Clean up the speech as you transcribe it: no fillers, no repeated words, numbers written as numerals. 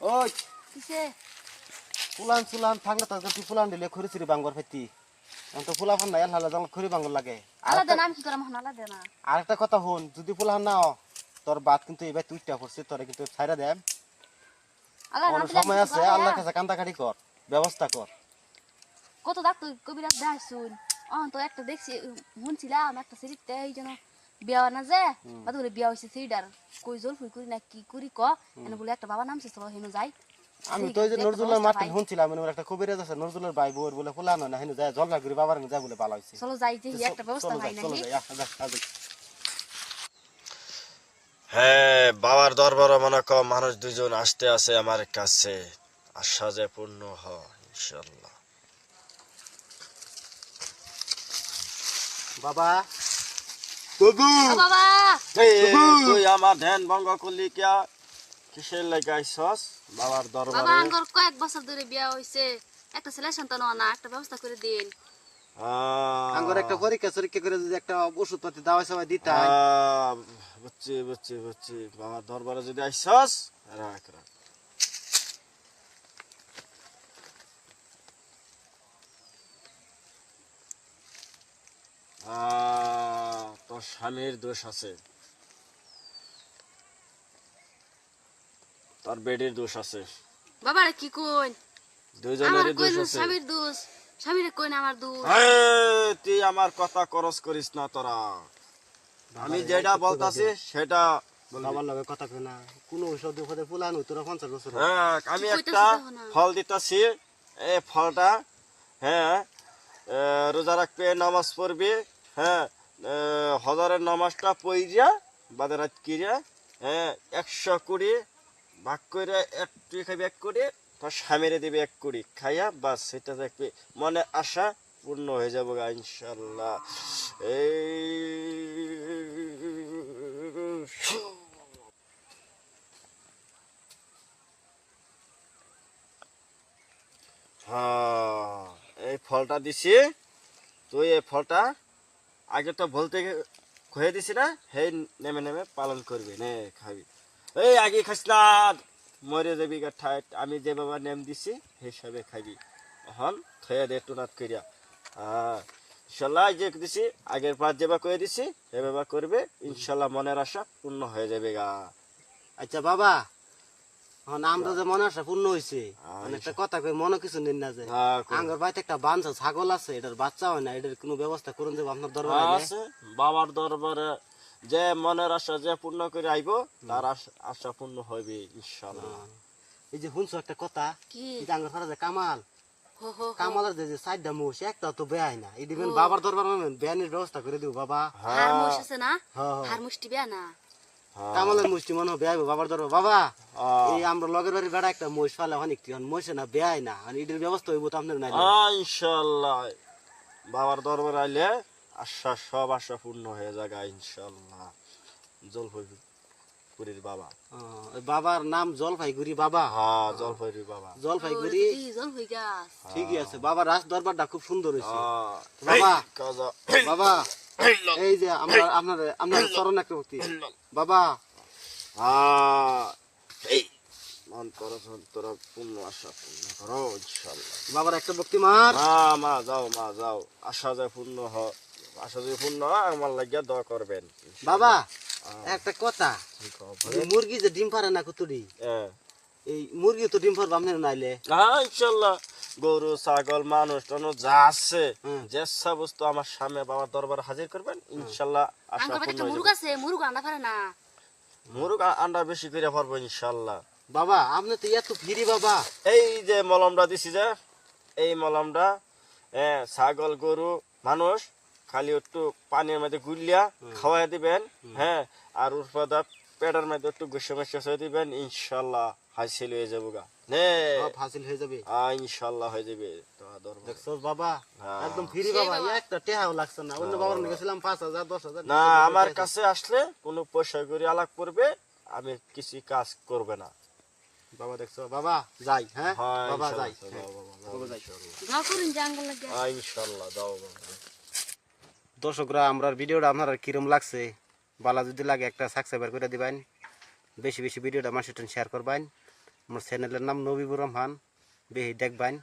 ওই কিসে ফুলান ফুলান থাঙ্গা তাজা তুই ফুলান দিলে খড়ি চুরি বাঙ্গর ফাইতি আমি তো ফুলা ফান নাই হালা জাল খড়ি বাঙ্গর লাগে আলাদা নাম কি করে মহন আলাদা না আরেকটা কথা হন যদি ফুলান না তোর বাত কিন্তু এবার তুইটা পড়ছে তোরে কিন্তু ছাইরা দেম আলাদা অনেক সময় আছে আল্লাহর কাছে কান্দাকাটি কর ব্যবস্থা কর কত ডাক্তার কবিরাজ দেয় শুন তো একটা দেখছি শুনছিলাম একটা সিরিজতে এই জন্য বিয়া না যে বাদ বলে বিয়া হইছে সিডার কই জল ফুই করি না কি করি ক এনে বলে একটা বাবা নামছে চলো হেনো যাই আমি তো ওই যে নজরুলের মাঠে শুনছিলাম মানে একটা কবিরাজ আছে নজরুলের ভাই বউর বলে ফুলানো না হেনো যায় জলগা করে বাবার যায় বলে ভালো হইছে চলো যাই যে একটা ব্যবস্থা হয় না হ্যাঁ বাবার দরবারে মনে কর মানুষ দুজন আসতে আছে আমার কাছে আশা যে পূর্ণ হয় ইনশাআল্লাহ। বাবা বাবা তুই আমার ধ্যান ভঙ্গ করলি কিয়া কিসের লাগে আইছস বাবার বাবা দরবারে? আঙ্গর কয়েক বছর ধরে বিয়া হইছে একটা ছেলে সন্তান না একটা ব্যবস্থা করে দিন আঙ্গর একটা পরীক্ষা সরীক্ষা করে যদি একটা ওষুধ পাতি দাওয়া সবাই দিতা বুঝছি বুঝছি বুঝছি বাবার দরবারে যদি আইছস রাখ রাখ তোর স্বামীর দোষ আছে, তোর বেডির দোষ আছে, বাবা কি কইন আমার দুইজনেরই দোষ কইন আছে। স্বামীর দোষ স্বামীর কইন আমার দোষ তুই আমার কথা করস করিস না তোরা, আমি যেটা বলতাছি সেটা বাবার লগে কথা কই না কোন ঔষধ উপদে ফুলানো তোরা 50 বছর হ্যাঁ আমি একটা ফল দিতাছি এই ফলটা হ্যাঁ রোজা রাখবে নামাজ পড়বি হ্যাঁ হজারের নামাজটা পইরা বাদে রাত কিরা হ্যাঁ 120 ভাগ করে একটু খাবি 1 কোটি তোর স্বামীরে দিবি 1 কোটি খাইয়া বাস সেটা দেখবি মনে আশা পূর্ণ হয়ে যাবো গা ইনশাল্লাহ। এই ফলটা দিছি তুই এই ফলটা আগে তো বলতে খুঁয়ে দিছি না হে নেমে নেমে পালন করবি নে খাবি এই আগে খাস না মরে যাবি ঠাট আমি যে বাবা নেম দিছি হিসাবে খাবি এখন খেয়ে দে টুনাত করিয়া ইনশাল্লাহ যে দিছি আগের পাঁচ যেবা করে দিছি এভাবে করবে ইনশাল্লাহ মনের আশা পূর্ণ হয়ে যাবে গা। আচ্ছা বাবা এখন আমরা যে মনে আশা পূর্ণ হইছে মানে একটা কথা কই মনে কিছু নিন না যে আঙ্গর বাড়িতে একটা বাঞ্ছা ছাগল আছে এটার বাচ্চা হয় না এটার কোনো ব্যবস্থা করুন যে আপনার দরবারে আছে বাবার দরবারে যে মনের আশা যে পূর্ণ করে আইব তার আশা পূর্ণ হবে ইনশাআল্লাহ। এই যে শুনছো একটা কথা কি যে আঙ্গর ফারা যে কামাল হো হো কামালের যে সাইডটা মুশ একটা তো বেয়াই না এই দিবেন বাবার দরবার বেয়ানির ব্যবস্থা করে দিও বাবা হার মুশ আছে না হ্যাঁ হার মুষ্টি বিয়া না কামালের মুষ্টি মনে বেয়াইব বাবার দরবার বাবা এই আমরা লগের বাড়ির বেড়া একটা মহিষ ফালে অনেক মহিষে না বেয়াই না আর এটার ব্যবস্থা হইব তো আপনার নাই ইনশাআল্লাহ বাবার দরবার আইলে আশা সব আশা পূর্ণ হয়ে যাবে ইনশাআল্লাহ। জলপাইগুড়ির বাবা বাবার নাম জলপাইগুড়ি বাবা হ্যাঁ জলপাইগুড়ি বাবা জলপাইগুড়ি জল হই গাছ ঠিকই আছে বাবা রাজ দরবারটা খুব সুন্দর হয়েছে বাবা বাবা এই যে আমরা আপনার চরণ একটা ভক্তি বাবা এই মন করো তোরা পূর্ণ আশা পূর্ণ করো ইনশাআল্লাহ। বাবার একটা ভক্তি মার মা যাও আশা যায় পূর্ণ আশা যদি পূর্ণ হয় আমার লাগিয়া দোয়া করবেন বাবা একটা কথা মুরগি যে ডিম পারে না কুতুরি এই মুরগি তো ডিম পারবে আপনার নাইলে ইনশাআল্লাহ গরু ছাগল মানুষ টানুষ যা আছে যেসব বস্তু আমার সামনে বাবার দরবারে হাজির করবেন ইনশাআল্লাহ আশা আঙ্গর পূর্ণ বাড়িতে হয়ে মুরগ যাবে। আছে মুরগ আন্ডা পারে না মুরগ আন্ডা বেশি করে পারবো ইনশাআল্লাহ। বাবা আপনি তো এত ফিরি বাবা এই যে মলমটা দিছি যে এই মলমটা ছাগল গরু মানুষ খালি একটু পানির মধ্যে গুলিয়া খাওয়াই দিবেন হ্যাঁ আর উৎপাদা পেটের মধ্যে একটু গুসে মেসে দিবেন ইনশাআল্লাহ হাসিল হয়ে যাবো গা নে হাসিল হয়ে যাবে ইনশাআল্লাহ হয়ে যাবে দেখছো বাবা একদম ফিরি বাবা একটা টেহাও লাগছে না অন্য বাবার নিয়ে গেছিলাম 5000 10,000 না আমার কাছে আসলে কোনো পয়সা করে আলাপ করবে আমি কিছু কাজ করবে না বাবা দেখছো বাবা যাই হ্যাঁ বাবা যাই যাও করুন জাঙ্গল লাগে ইনশাআল্লাহ দাও দর্শকরা আমরা ভিডিওটা আপনারা কিরম লাগছে বালা যদি লাগে একটা সাবস্ক্রাইব করে দিবেন বেশি বেশি ভিডিওটা আমার সাথে শেয়ার করবেন আমার চ্যানেলের নাম নবিবুর রহমান বেহি দেখবেন।